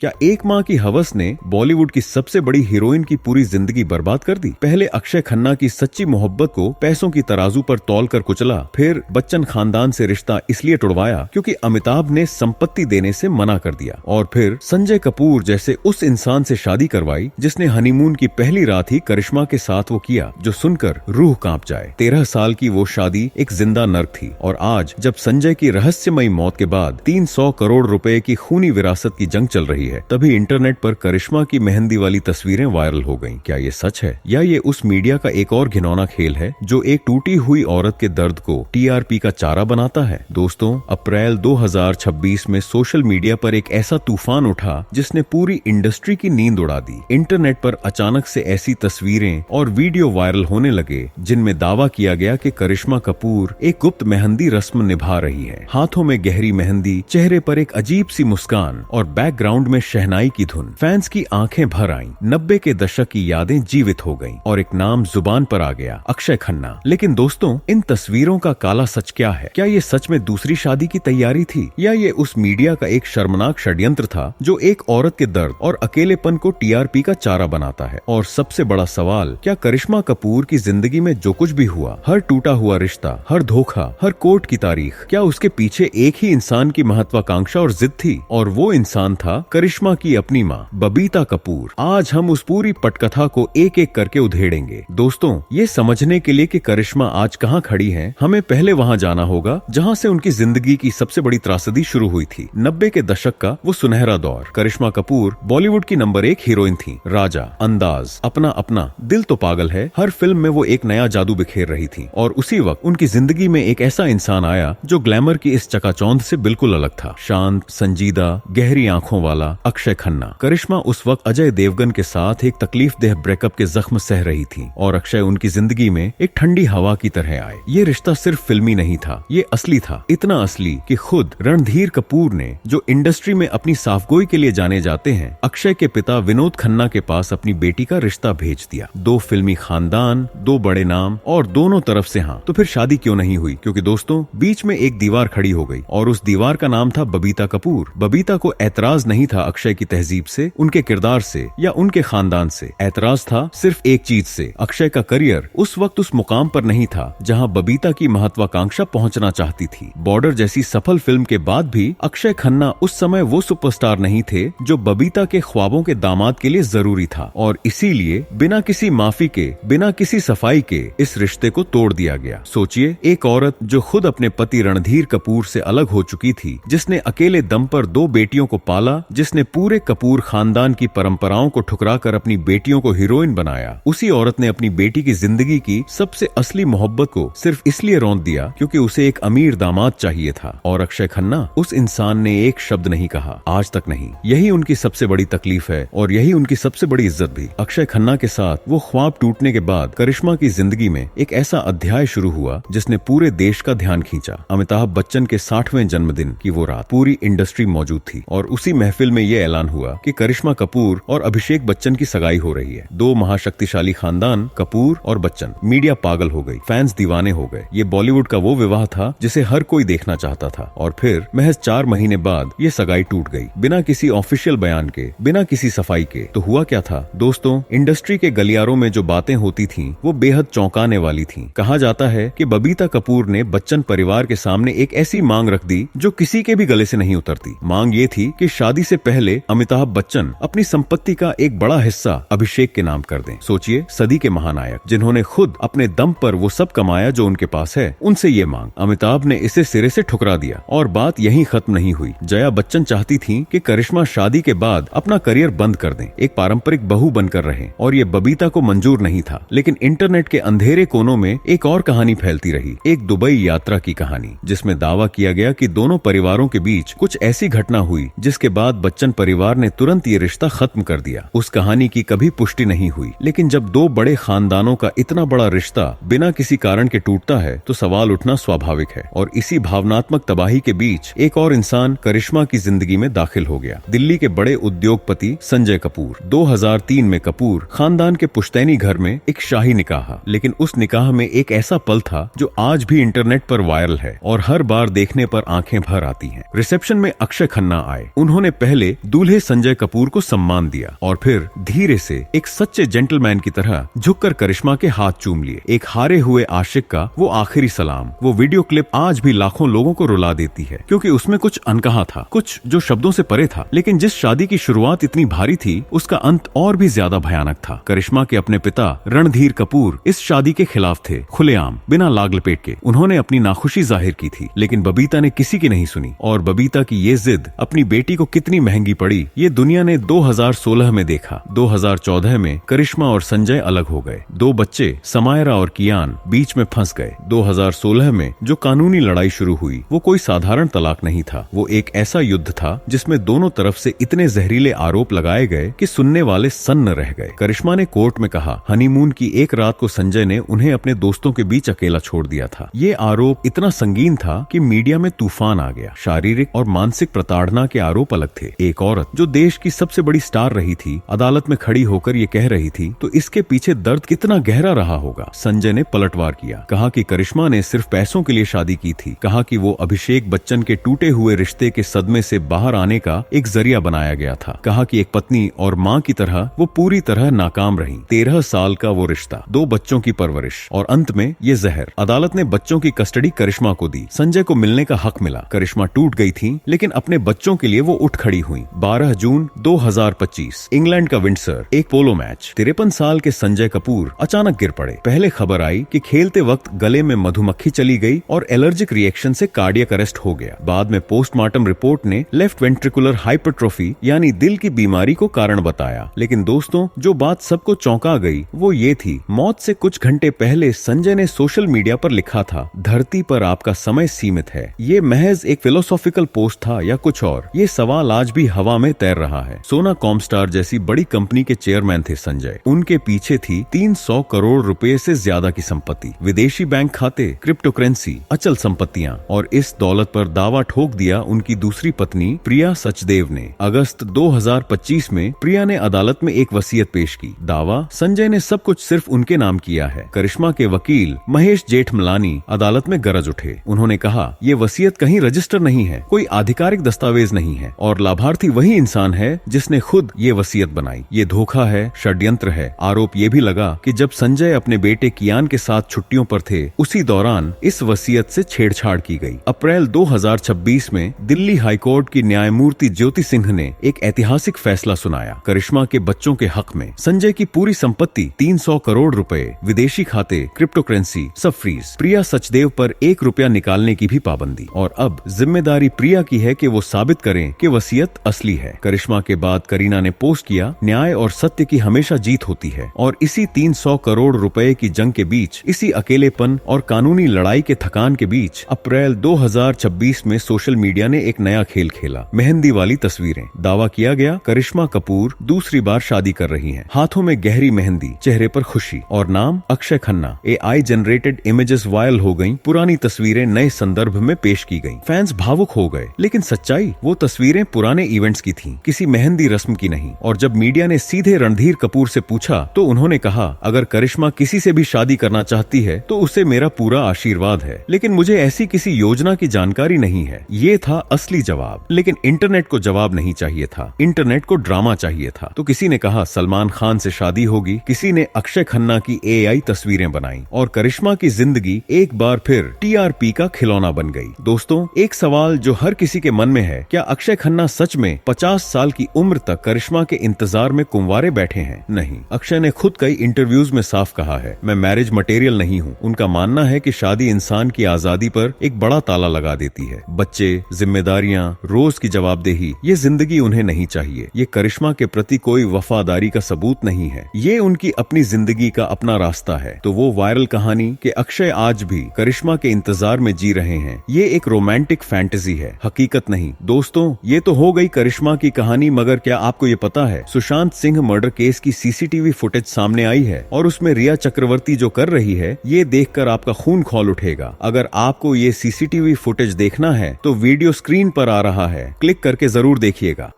क्या एक माँ की हवस ने बॉलीवुड की सबसे बड़ी हीरोइन की पूरी जिंदगी बर्बाद कर दी? पहले अक्षय खन्ना की सच्ची मोहब्बत को पैसों की तराजू पर तौल कर कुचला, फिर बच्चन खानदान से रिश्ता इसलिए तोड़वाया क्योंकि अमिताभ ने संपत्ति देने से मना कर दिया, और फिर संजय कपूर जैसे उस इंसान से शादी करवाई जिसने हनीमून की पहली रात ही करिश्मा के साथ वो किया, जो सुनकर रूह कांप जाए। 13 साल की वो शादी एक जिंदा नर्क थी, और आज जब संजय की रहस्यमयी मौत के बाद 300 करोड़ रुपए की खूनी विरासत की जंग चल रही है, तभी इंटरनेट पर करिश्मा की मेहंदी वाली तस्वीरें वायरल हो गईं। क्या ये सच है या ये उस मीडिया का एक और घिनौना खेल है जो एक टूटी हुई औरत के दर्द को टीआरपी का चारा बनाता है? दोस्तों, अप्रैल 2026 में सोशल मीडिया पर एक ऐसा तूफान उठा जिसने पूरी इंडस्ट्री की नींद उड़ा दी। इंटरनेट पर अचानक से ऐसी तस्वीरें और वीडियो वायरल होने लगे जिनमें दावा किया गया कि करिश्मा कपूर एक गुप्त मेहंदी रस्म निभा रही है। हाथों में गहरी मेहंदी, चेहरे पर एक अजीब सी मुस्कान और बैकग्राउंड में शहनाई की धुन। फैंस की आंखें भर आईं। 90 के दशक की यादें जीवित हो गईं और एक नाम जुबान पर आ गया, अक्षय खन्ना। लेकिन दोस्तों, इन तस्वीरों का काला सच क्या है? क्या ये सच में दूसरी शादी की तैयारी थी, या ये उस मीडिया का एक शर्मनाक षड्यंत्र था जो एक औरत के दर्द और अकेलेपन को टीआरपी का चारा बनाता है? और सबसे बड़ा सवाल, क्या करिश्मा कपूर की जिंदगी में जो कुछ भी हुआ, हर टूटा हुआ रिश्ता, हर धोखा, हर कोर्ट की तारीख, क्या उसके पीछे एक ही इंसान की महत्वाकांक्षा और जिद थी? और वो इंसान था करिश्मा की अपनी माँ बबीता कपूर। आज हम उस पूरी पटकथा को एक एक करके उधेड़ेंगे। दोस्तों, ये समझने के लिए कि करिश्मा आज कहाँ खड़ी हैं, हमें पहले वहाँ जाना होगा जहाँ से उनकी जिंदगी की सबसे बड़ी त्रासदी शुरू हुई थी। 90 के दशक का वो सुनहरा दौर। करिश्मा कपूर बॉलीवुड की नंबर 1 हीरोइन थी। राजा, अंदाज, अपना अपना, दिल तो पागल है, हर फिल्म में वो एक नया जादू बिखेर रही थी। और उसी वक्त उनकी जिंदगी में एक ऐसा इंसान आया जो ग्लैमर की इस चकाचौंध से बिल्कुल अलग था। शांत, संजीदा, गहरी आंखों वाला अक्षय खन्ना। करिश्मा उस वक्त अजय देवगन के साथ एक तकलीफदेह ब्रेकअप के जख्म सह रही थी, और अक्षय उनकी जिंदगी में एक ठंडी हवा की तरह आए। ये रिश्ता सिर्फ फिल्मी नहीं था, ये असली था। इतना असली कि खुद रणधीर कपूर ने, जो इंडस्ट्री में अपनी साफगोई के लिए जाने जाते हैं, अक्षय के पिता विनोद खन्ना के पास अपनी बेटी का रिश्ता भेज दिया। 2 फिल्मी खानदान, 2 बड़े नाम और दोनों तरफ से हाँ। तो फिर शादी क्यों नहीं हुई? क्योंकि दोस्तों, बीच में एक दीवार खड़ी हो गई, और उस दीवार का नाम था बबीता कपूर। बबीता को ऐतराज नहीं था अक्षय की तहजीब से, उनके किरदार से या उनके खानदान से। ऐतराज था सिर्फ एक चीज से, अक्षय का करियर उस वक्त उस मुकाम पर नहीं था जहां बबीता की महत्वाकांक्षा पहुंचना चाहती थी। बॉर्डर जैसी सफल फिल्म के बाद भी अक्षय खन्ना उस समय वो सुपरस्टार नहीं थे जो बबीता के ख्वाबों के दामाद के लिए जरूरी था, और इसीलिए बिना किसी माफी के, बिना किसी सफाई के इस रिश्ते को तोड़ दिया गया। सोचिए, एक औरत जो खुद अपने पति रणधीर कपूर से अलग हो चुकी थी, जिसने अकेले दम पर 2 बेटियों को पाला, जिसने पूरे कपूर खानदान की परंपराओं को ठुकराकर अपनी बेटियों को हीरोइन बनाया, उसी औरत ने अपनी बेटी की जिंदगी की सबसे असली मोहब्बत को सिर्फ इसलिए रौंद दिया क्योंकि उसे एक अमीर दामाद चाहिए था। और अक्षय खन्ना, उस इंसान ने एक शब्द नहीं कहा, आज तक नहीं। यही उनकी सबसे बड़ी तकलीफ है, और यही उनकी सबसे बड़ी इज्जत भी। अक्षय खन्ना के साथ वो ख्वाब टूटने के बाद करिश्मा की जिंदगी में एक ऐसा अध्याय शुरू हुआ जिसने पूरे देश का ध्यान खींचा। अमिताभ बच्चन के 60वें जन्मदिन की वो रात पूरी इंडस्ट्री मौजूद थी, और उसी महफिल में ये ऐलान हुआ कि करिश्मा कपूर और अभिषेक बच्चन की सगाई हो रही है। 2 महाशक्तिशाली खानदान, कपूर और बच्चन। मीडिया पागल हो गई, फैंस दीवाने हो गए। ये बॉलीवुड का वो विवाह था जिसे हर कोई देखना चाहता था। और फिर महज 4 महीने बाद ये सगाई टूट गई, बिना किसी ऑफिशियल बयान के, बिना किसी सफाई के। तो हुआ क्या था दोस्तों? इंडस्ट्री के गलियारों में जो बातें होती थीं, वो बेहद चौंकाने वाली थीं। कहा जाता है कि बबीता कपूर ने बच्चन परिवार के सामने एक ऐसी मांग रख दी जो किसी के भी गले से नहीं उतरती। मांग ये थी कि शादी से पहले अमिताभ बच्चन अपनी संपत्ति का एक बड़ा हिस्सा अभिषेक के नाम कर दें। सोचिए, सदी के महानायक जिन्होंने खुद अपने दम पर वो सब कमाया जो उनके पास है, उनसे ये मांग। अमिताभ ने इसे सिरे से ठुकरा दिया, और बात यहीं खत्म नहीं हुई। जया बच्चन चाहती थी कि करिश्मा शादी के बाद अपना करियर बंद कर दें, एक पारंपरिक बहू बनकर रहें, और ये बबीता को मंजूर नहीं था। लेकिन इंटरनेट के अंधेरे कोनों में एक और कहानी फैलती रही, एक दुबई यात्रा की कहानी, जिसमें दावा किया गया कि दोनों परिवारों के बीच कुछ ऐसी घटना हुई जिसके बाद बच्चन परिवार ने तुरंत ये रिश्ता खत्म कर दिया। उस कहानी की कभी पुष्टि नहीं हुई, लेकिन जब 2 बड़े खानदानों का इतना बड़ा रिश्ता बिना किसी कारण के टूटता है तो सवाल उठना स्वाभाविक है। और इसी भावनात्मक तबाही के बीच एक और इंसान करिश्मा की जिंदगी में दाखिल हो गया। दिल्ली के बड़े उद्योगपति संजय कपूर। 2003 में कपूर खानदान के पुश्तैनी घर में एक शाही निकाह, लेकिन उस निकाह में एक ऐसा पल था जो आज भी इंटरनेट पर वायरल है और हर बार देखने पर आंखें भर आती हैं। रिसेप्शन में अक्षय खन्ना आए। उन्होंने पहले पहले दूल्हे संजय कपूर को सम्मान दिया और फिर धीरे से एक सच्चे जेंटलमैन की तरह झुककर करिश्मा के हाथ चूम लिए। एक हारे हुए आशिक का वो आखिरी सलाम। वो वीडियो क्लिप आज भी लाखों लोगों को रुला देती है, क्योंकि उसमें कुछ अनकहा था, कुछ जो शब्दों से परे था। लेकिन जिस शादी की शुरुआत इतनी भारी थी, उसका अंत और भी ज्यादा भयानक था। करिश्मा के अपने पिता रणधीर कपूर इस शादी के खिलाफ थे, खुलेआम, बिना लाग लपेट के। उन्होंने अपनी नाखुशी जाहिर की थी, लेकिन बबीता ने किसी की नहीं सुनी। और बबीता की ये जिद अपनी बेटी को कितनी महंगी पड़ी, ये दुनिया ने 2016 में देखा। 2014 में करिश्मा और संजय अलग हो गए। 2 बच्चे समायरा और कियान बीच में फंस गए। 2016 में जो कानूनी लड़ाई शुरू हुई, वो कोई साधारण तलाक नहीं था। वो एक ऐसा युद्ध था जिसमें दोनों तरफ से इतने जहरीले आरोप लगाए गए कि सुनने वाले सन्न रह गए। करिश्मा ने कोर्ट में कहा, हनीमून की एक रात को संजय ने उन्हें अपने दोस्तों के बीच अकेला छोड़ दिया था। ये आरोप इतना संगीन था कि मीडिया में तूफान आ गया। शारीरिक और मानसिक प्रताड़ना के आरोप अलग थे। एक औरत जो देश की सबसे बड़ी स्टार रही थी, अदालत में खड़ी होकर ये कह रही थी, तो इसके पीछे दर्द कितना गहरा रहा होगा। संजय ने पलटवार किया, कहा कि करिश्मा ने सिर्फ पैसों के लिए शादी की थी। कहा कि वो अभिषेक बच्चन के टूटे हुए रिश्ते के सदमे से बाहर आने का एक जरिया बनाया गया था। कहा कि एक पत्नी और माँ की तरह वो पूरी तरह नाकाम रही। 13 साल का वो रिश्ता, 2 बच्चों की परवरिश और अंत में ये जहर। अदालत ने बच्चों की कस्टडी करिश्मा को दी। संजय को मिलने का हक मिला। करिश्मा टूट गई थी, लेकिन अपने बच्चों के लिए वो उठ खड़ी हुई। 12 जून 2025 इंग्लैंड का विंडसर, एक पोलो मैच। 53 साल के संजय कपूर अचानक गिर पड़े। पहले खबर आई कि खेलते वक्त गले में मधुमक्खी चली गई और एलर्जिक रिएक्शन से कार्डियक अरेस्ट हो गया। बाद में पोस्टमार्टम रिपोर्ट ने लेफ्ट वेंट्रिकुलर हाइपरट्रोफी यानी दिल की बीमारी को कारण बताया। लेकिन दोस्तों, जो बात सबको चौंका गई वो ये थी, मौत से कुछ घंटे पहले संजय ने सोशल मीडिया पर लिखा था, धरती पर आपका समय सीमित है। ये महज एक फिलोसॉफिकल पोस्ट था या कुछ और? ये सवाल आज भी हवा में तैर रहा है। सोना कॉमस्टार जैसी बड़ी कंपनी के चेयरमैन थे संजय। उनके पीछे थी 300 करोड़ रुपए से ज्यादा की संपत्ति, विदेशी बैंक खाते, क्रिप्टो करेंसी, अचल संपत्तियां। और इस दौलत पर दावा ठोक दिया उनकी दूसरी पत्नी प्रिया सचदेव ने। अगस्त 2025 में प्रिया ने अदालत में एक वसीयत पेश की। दावा, संजय ने सब कुछ सिर्फ उनके नाम किया है। करिश्मा के वकील महेश जेठमलानी अदालत में गरज उठे। उन्होंने कहा, ये वसीयत कहीं रजिस्टर नहीं है, कोई आधिकारिक दस्तावेज नहीं है और लाभार्थी वही इंसान है जिसने खुद ये वसीयत बनाई। ये धोखा है, षड्यंत्र है। आरोप ये भी लगा कि जब संजय अपने बेटे कियान के साथ छुट्टियों पर थे, उसी दौरान इस वसीयत से छेड़छाड़ की गई। अप्रैल 2026 में दिल्ली हाईकोर्ट की न्यायमूर्ति ज्योति सिंह ने एक ऐतिहासिक फैसला सुनाया। करिश्मा के बच्चों के हक में संजय की पूरी संपत्ति 300 करोड़ रुपए, विदेशी खाते, क्रिप्टो करेंसी सब फ्रीज। प्रिया सचदेव पर 1 रुपया निकालने की भी पाबंदी। और अब जिम्मेदारी प्रिया की है कि वो साबित करें कि वसीयत असली है। करिश्मा के बाद करीना ने पोस्ट किया, न्याय और सत्य की हमेशा जीत होती है। और इसी 300 करोड़ रुपए की जंग के बीच, इसी अकेलेपन और कानूनी लड़ाई के थकान के बीच अप्रैल 2026 में सोशल मीडिया ने एक नया खेल खेला, मेहंदी वाली तस्वीरें। दावा किया गया, करिश्मा कपूर दूसरी बार शादी कर रही हैं। हाथों में गहरी मेहंदी, चेहरे पर खुशी और नाम Akshay Khanna. AI generated images viral हो गईं, पुरानी तस्वीरें नए संदर्भ में पेश की गईं। फैंस भावुक हो गए, लेकिन सच्चाई, वो तस्वीरें पुराने इवेंट्स की थीं, किसी मेहंदी रस्म की नहीं। और जब मीडिया ने सीधे रणधीर कपूर से पूछा तो उन्होंने कहा, अगर करिश्मा किसी से भी शादी करना चाहती है तो उसे मेरा पूरा आशीर्वाद है, लेकिन मुझे ऐसी किसी योजना की जानकारी नहीं है। ये था असली जवाब। लेकिन इंटरनेट को जवाब नहीं चाहिए था, इंटरनेट को ड्रामा चाहिए था। तो किसी ने कहा सलमान खान से शादी होगी, किसी ने अक्षय खन्ना की AI तस्वीरें बनाई और करिश्मा की जिंदगी एक बार फिर TRP का खिलौना बन गई। दोस्तों, एक सवाल जो हर किसी के मन में है, क्या अक्षय खन्ना सच में 50 साल की उम्र तक करिश्मा के इंतजार में कुंवारे बैठे हैं? नहीं, अक्षय ने खुद कई इंटरव्यूज में साफ कहा है, मैं मैरिज मटेरियल नहीं हूँ। उनका मानना है कि शादी इंसान की आजादी पर एक बड़ा ताला लगा देती है। बच्चे, जिम्मेदारियां, रोज की जवाबदेही, ये जिंदगी उन्हें नहीं चाहिए। ये करिश्मा के प्रति कोई वफादारी का सबूत नहीं है, ये उनकी अपनी जिंदगी का अपना रास्ता है। तो वो वायरल कहानी कि अक्षय आज भी करिश्मा के इंतजार में जी रहे हैं, ये एक रोमांटिक फैंटेसी है, हकीकत नहीं। दोस्तों, ये तो हो गई करिश्मा की कहानी, मगर क्या आपको ये पता है सुशांत सिंह मर्डर केस की CCTV फुटेज सामने आई है और उसमें रिया चक्रवर्ती जो कर रही है, ये देखकर आपका खून खौल उठेगा। अगर आपको ये CCTV फुटेज देखना है तो वीडियो स्क्रीन पर आ रहा है, क्लिक करके जरूर देखिएगा।